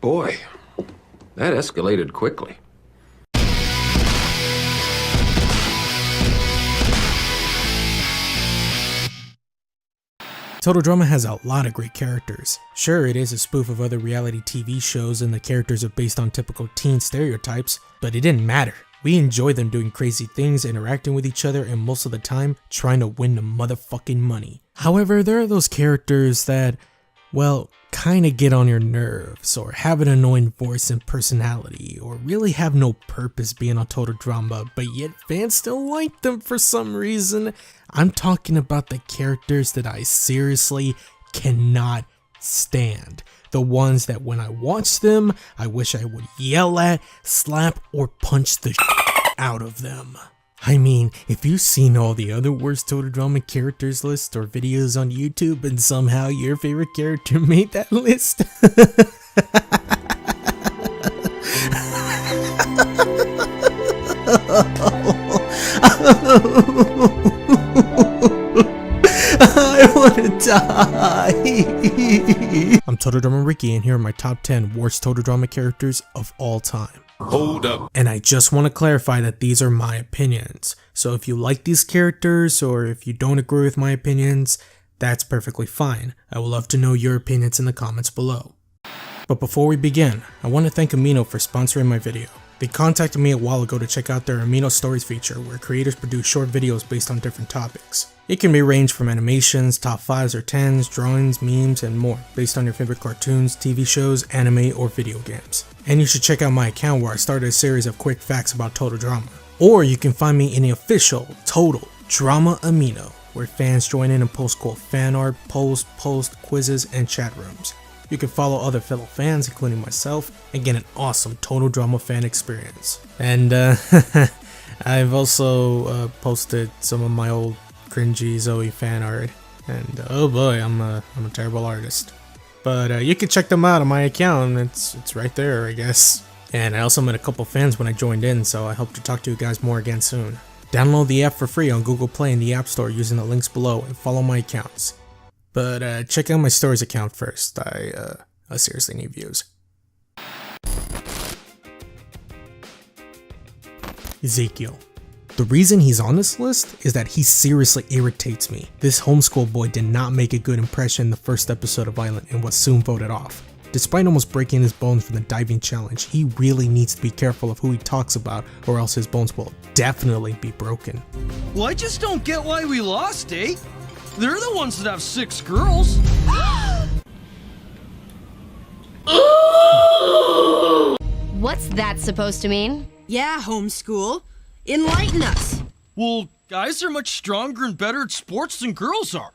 Boy, that escalated quickly. Total Drama has a lot of great characters. Sure, it is a spoof of other reality TV shows and the characters are based on typical teen stereotypes, but it didn't matter. We enjoy them doing crazy things, interacting with each other, and most of the time, trying to win the motherfucking money. However, there are those characters that, well, kinda get on your nerves, or have an annoying voice and personality, or really have no purpose being on Total Drama, but yet fans still like them for some reason. I'm talking about the characters that I seriously cannot stand. The ones that when I watch them, I wish I would yell at, slap, or punch the out of them. I mean, if you've seen all the other worst Total Drama characters lists or videos on YouTube and somehow your favorite character made that list, I wanna die. I'm Total Drama Ricky, and here are my top 10 worst Total Drama characters of all time. Hold up. And I just want to clarify that these are my opinions. So if you like these characters, or if you don't agree with my opinions, that's perfectly fine. I would love to know your opinions in the comments below. But before we begin, I want to thank Amino for sponsoring my video. They contacted me a while ago to check out their Amino Stories feature, where creators produce short videos based on different topics. It can be ranged from animations, top 5s or 10s, drawings, memes, and more, based on your favorite cartoons, TV shows, anime, or video games. And you should check out my account where I started a series of quick facts about Total Drama. Or you can find me in the official Total Drama Amino, where fans join in and post cool fan art, post, quizzes, and chat rooms. You can follow other fellow fans, including myself, and get an awesome Total Drama fan experience. And I've also posted some of my old cringy Zoe fan art, and oh boy, I'm a terrible artist. But you can check them out on my account. It's right there, I guess. And I also met a couple fans when I joined in, so I hope to talk to you guys more again soon. Download the app for free on Google Play and the App Store using the links below, and follow my accounts. But check out my stories account first. I seriously need views. Ezekiel. The reason he's on this list is that he seriously irritates me. This homeschool boy did not make a good impression in the first episode of Island and was soon voted off. Despite almost breaking his bones from the diving challenge, he really needs to be careful of who he talks about, or else his bones will definitely be broken. Well, I just don't get why we lost, eh? They're the ones that have 6 girls. What's that supposed to mean? Yeah, homeschool. Enlighten us. Well, guys are much stronger and better at sports than girls are.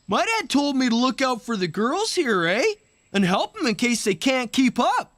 My dad told me to look out for the girls here, eh? And help them in case they can't keep up.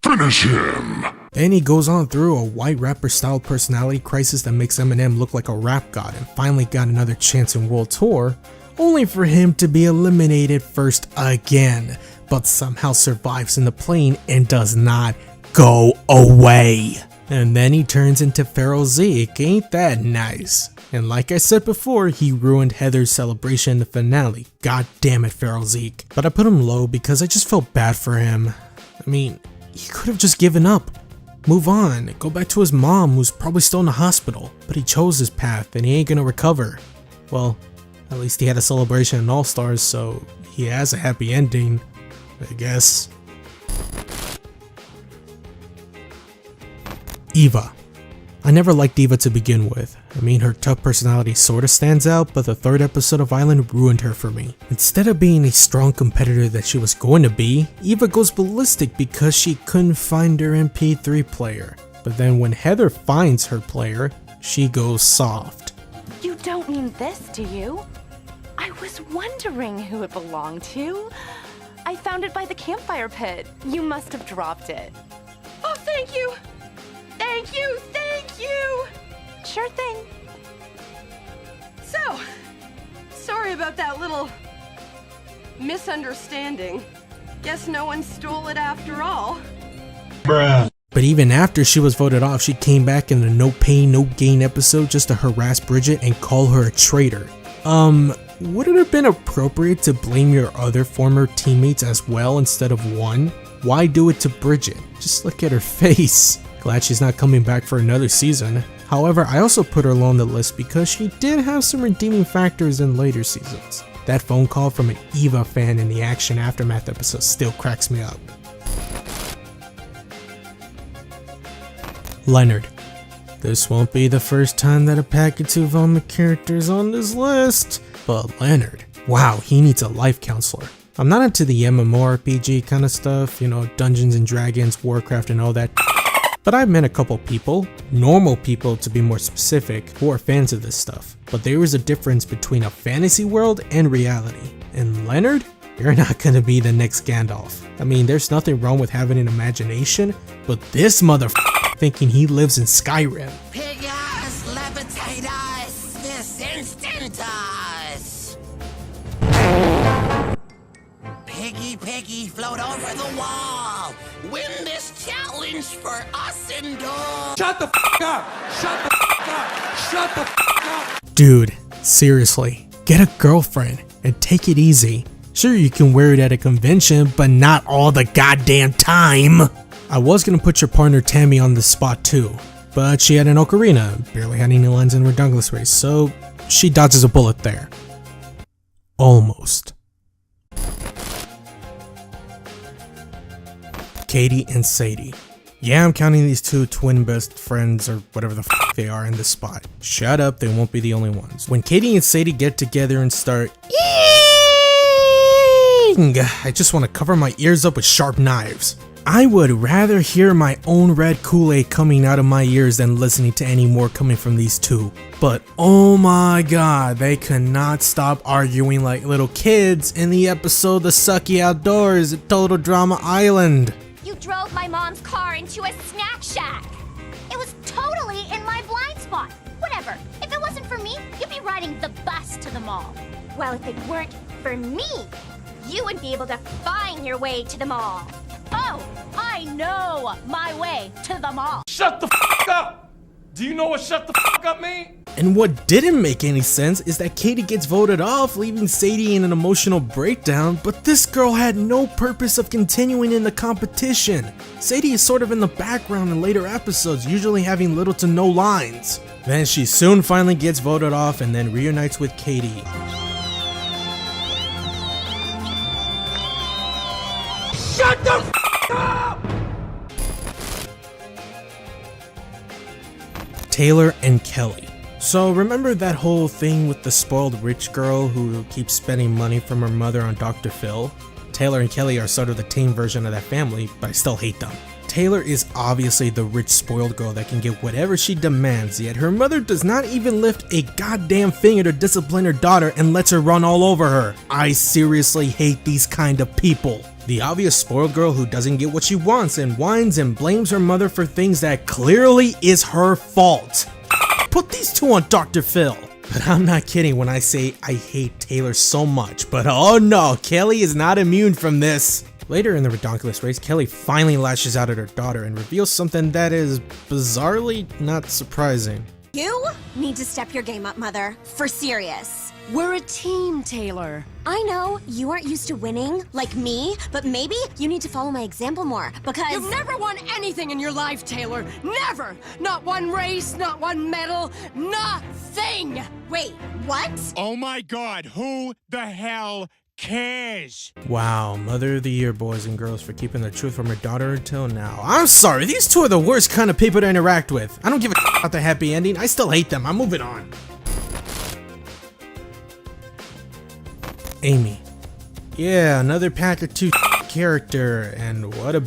Finish him! Then he goes on through a white rapper style personality crisis that makes Eminem look like a rap god and finally got another chance in World Tour, only for him to be eliminated first again, but somehow survives in the plane and does not go away. And then he turns into Feral Zeke, ain't that nice? And like I said before, he ruined Heather's celebration in the finale. God damn it, Feral Zeke. But I put him low because I just felt bad for him. I mean, he could have just given up. Move on, go back to his mom who's probably still in the hospital. But he chose his path and he ain't gonna recover. Well, at least he had a celebration in All Stars, so he has a happy ending, I guess. Eva. I never liked Eva to begin with. I mean, her tough personality sorta stands out, but the third episode of Island ruined her for me. Instead of being a strong competitor that she was going to be, Eva goes ballistic because she couldn't find her MP3 player. But then when Heather finds her player, she goes soft. You don't mean this, do you? I was wondering who it belonged to. I found it by the campfire pit. You must have dropped it. Oh, thank you! Thank you! Thank you! Sure thing. So, sorry about that little misunderstanding. Guess no one stole it after all. Bruh. But even after she was voted off, she came back in the No Pain No Gain episode just to harass Bridget and call her a traitor. would it have been appropriate to blame your other former teammates as well instead of one? Why do it to Bridget? Just look at her face. Glad she's not coming back for another season. However, I also put her low on the list because she did have some redeeming factors in later seasons. That phone call from an Eva fan in the Action Aftermath episode still cracks me up. Leonard. This won't be the first time that a package of Vomit characters on this list, but Leonard, wow, he needs a life counselor. I'm not into the MMORPG kind of stuff, you know, Dungeons and Dragons, Warcraft and all that, but I've met a couple people, normal people to be more specific, who are fans of this stuff. But there is a difference between a fantasy world and reality, and Leonard, you're not gonna be the next Gandalf. I mean, there's nothing wrong with having an imagination, but this motherfucker thinking he lives in Skyrim. Pig us, levitate us, this instant us. Piggy, float over the wall. Win this challenge for us and all. Shut the f up! Shut the f up! Shut the f up! Dude, seriously, get a girlfriend and take it easy. Sure, you can wear it at a convention, but not all the goddamn time. I was gonna put your partner Tammy on the spot too, but she had an ocarina, barely had any lines in her Douglas race, so she dodges a bullet there. Almost. Katie and Sadie. Yeah, I'm counting these two twin best friends or whatever the f they are in this spot. Shut up, they won't be the only ones. When Katie and Sadie get together and start I just want to cover my ears up with sharp knives. I would rather hear my own red Kool-Aid coming out of my ears than listening to any more coming from these two. But oh my god, they cannot stop arguing like little kids in the episode The Sucky Outdoors at Total Drama Island. You drove my mom's car into a snack shack. It was totally in my blind spot. Whatever. If it wasn't for me, you'd be riding the bus to the mall. Well, if it weren't for me, you would be able to find your way to the mall. Oh, I know my way to the mall. Shut the f up! Do you know what shut the f up mean? And what didn't make any sense is that Katie gets voted off, leaving Sadie in an emotional breakdown, but this girl had no purpose of continuing in the competition. Sadie is sort of in the background in later episodes, usually having little to no lines. Then she soon finally gets voted off and then reunites with Katie. Shut the f up! Taylor and Kelly. So remember that whole thing with the spoiled rich girl who keeps spending money from her mother on Dr. Phil? Taylor and Kelly are sort of the tame version of that family, but I still hate them. Taylor is obviously the rich spoiled girl that can get whatever she demands, yet her mother does not even lift a goddamn finger to discipline her daughter and lets her run all over her. I seriously hate these kind of people. The obvious spoiled girl who doesn't get what she wants and whines and blames her mother for things that clearly is her fault. Put these two on Dr. Phil. But I'm not kidding when I say I hate Taylor so much, but oh no, Kelly is not immune from this. Later in the Redonkulous race, Kelly finally lashes out at her daughter and reveals something that is bizarrely not surprising. You need to step your game up, Mother. For serious. We're a team, Taylor. I know you aren't used to winning, like me, but maybe you need to follow my example more, because... You've never won anything in your life, Taylor. Never! Not one race, not one medal, nothing! Wait, what? Oh my god, who the hell cares? Wow, Mother of the Year, boys and girls, for keeping the truth from her daughter until now. I'm sorry, these two are the worst kind of people to interact with. I don't give a about the happy ending, I still hate them, I'm moving on. Amy. Yeah, another pack of two character, and what a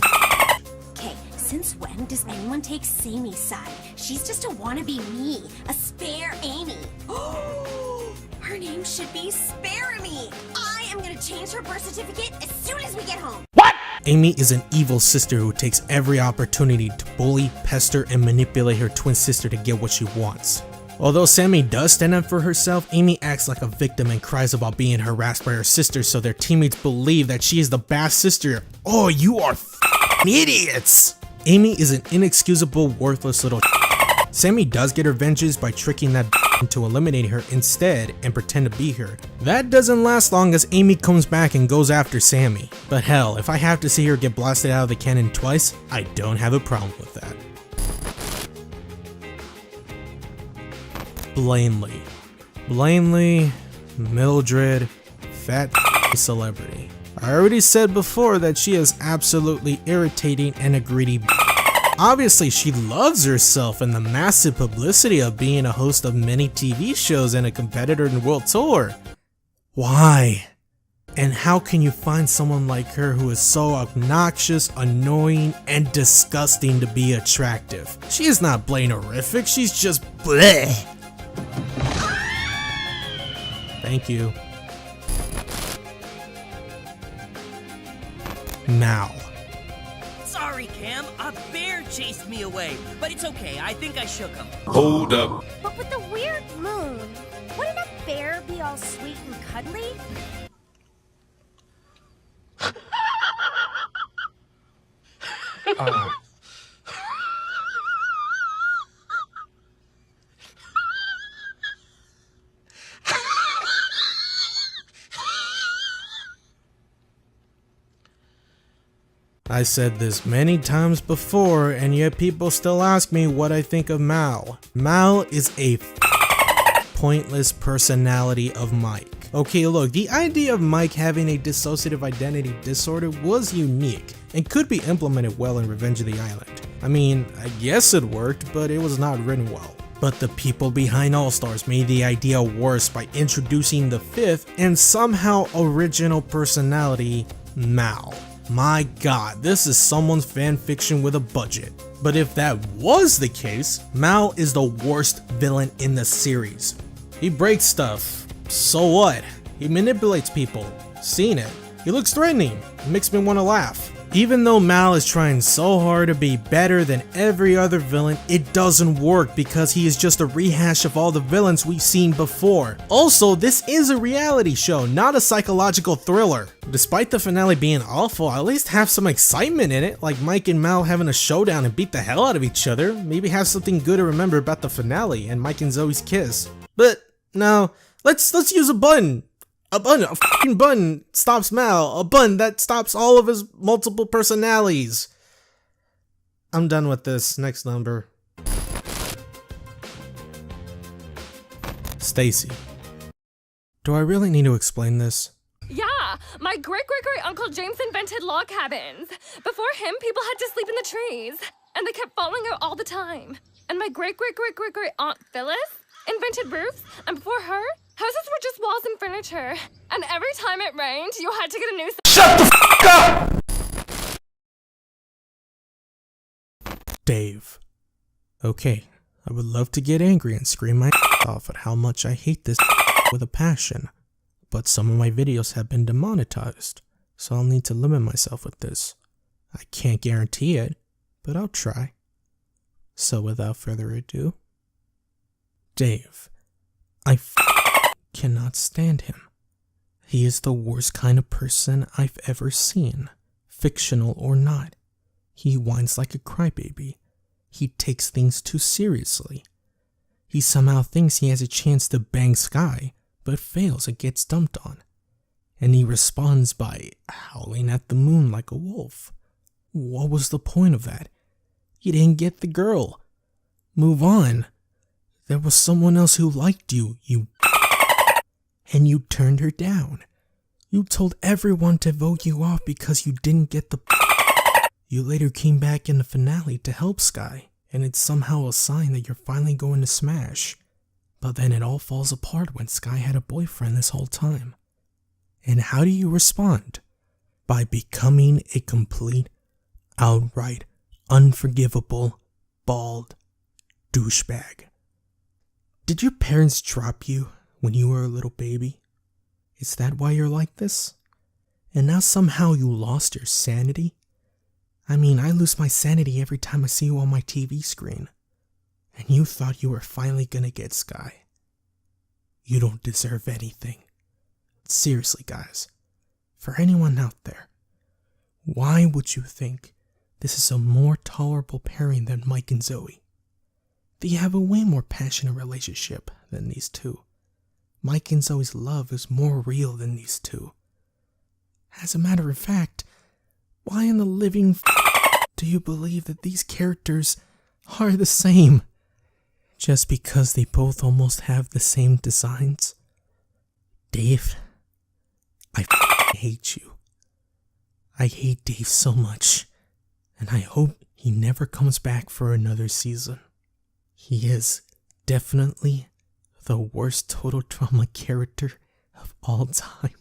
Okay, since when does anyone take Samy's side? She's just a wannabe me, a spare Amy. Her name should be Spare Me. I am gonna change her birth certificate as soon as we get home. What? Amy is an evil sister who takes every opportunity to bully, pester, and manipulate her twin sister to get what she wants. Although Sammy does stand up for herself, Amy acts like a victim and cries about being harassed by her sister so their teammates believe that she is the bad sister. Oh, you are f***ing idiots! Amy is an inexcusable, worthless little Sammy does get her vengeance by tricking that to eliminate her instead and pretend to be her. That doesn't last long as Amy comes back and goes after Sammy. But hell, if I have to see her get blasted out of the cannon twice, I don't have a problem with that. Blaineley. Blaineley, Mildred, fat celebrity. I already said before that she is absolutely irritating and a greedy. Obviously, she loves herself and the massive publicity of being a host of many TV shows and a competitor in World Tour. Why? And how can you find someone like her who is so obnoxious, annoying, and disgusting to be attractive? She is not Blainerific, she's just bleh. Thank you. Mal. Sorry, Cam. A bear chased me away. But it's okay. I think I shook him. Hold up. But with the weird moon, wouldn't a bear be all sweet and cuddly? I said this many times before, and yet people still ask me what I think of Mal. Mal is a pointless personality of Mike. Okay, look, the idea of Mike having a dissociative identity disorder was unique and could be implemented well in Revenge of the Island. I mean, I guess it worked, but it was not written well. But the people behind All Stars made the idea worse by introducing the fifth and somehow original personality, Mal. My god, this is someone's fanfiction with a budget. But if that was the case, Mal is the worst villain in the series. He breaks stuff. So what? He manipulates people. Seen it. He looks threatening. It makes me want to laugh. Even though Mal is trying so hard to be better than every other villain, it doesn't work because he is just a rehash of all the villains we've seen before. Also, this is a reality show, not a psychological thriller. Despite the finale being awful, at least have some excitement in it, like Mike and Mal having a showdown and beat the hell out of each other. Maybe have something good to remember about the finale and Mike and Zoe's kiss. But no, let's use a button. A fucking button stops Mal. A button that stops all of his multiple personalities. I'm done with this. Next number. Staci. Do I really need to explain this? Yeah, my great-great-great-uncle James invented log cabins. Before him, people had to sleep in the trees, and they kept falling out all the time. And my great-great-great-great-great-aunt Phyllis invented roofs, and before her, houses were just walls and furniture. And every time it rained, you had to get a new— Shut the f*** up! Dave. Okay, I would love to get angry and scream my off at how much I hate this with a passion, but some of my videos have been demonetized, so I'll need to limit myself with this. I can't guarantee it, but I'll try. So without further ado, Dave. I cannot stand him. He is the worst kind of person I've ever seen, fictional or not. He whines like a crybaby. He takes things too seriously. He somehow thinks he has a chance to bang Sky, but fails and gets dumped on. And he responds by howling at the moon like a wolf. What was the point of that? You didn't get the girl. Move on. There was someone else who liked you, and you turned her down. You told everyone to vote you off because you didn't get the— You later came back in the finale to help Sky, and it's somehow a sign that you're finally going to smash. But then it all falls apart when Sky had a boyfriend this whole time. And how do you respond? By becoming a complete, outright, unforgivable, bald douchebag. Did your parents drop you when you were a little baby? Is that why you're like this? And now somehow you lost your sanity? I mean, I lose my sanity every time I see you on my TV screen. And you thought you were finally gonna get Sky. You don't deserve anything. Seriously, guys. For anyone out there, why would you think this is a more tolerable pairing than Mike and Zoe? They have a way more passionate relationship than these two. Mike and Zoe's love is more real than these two. As a matter of fact, why in the living do you believe that these characters are the same? Just because they both almost have the same designs? Dave, I hate you. I hate Dave so much, and I hope he never comes back for another season. He is definitely the worst total trauma character of all time.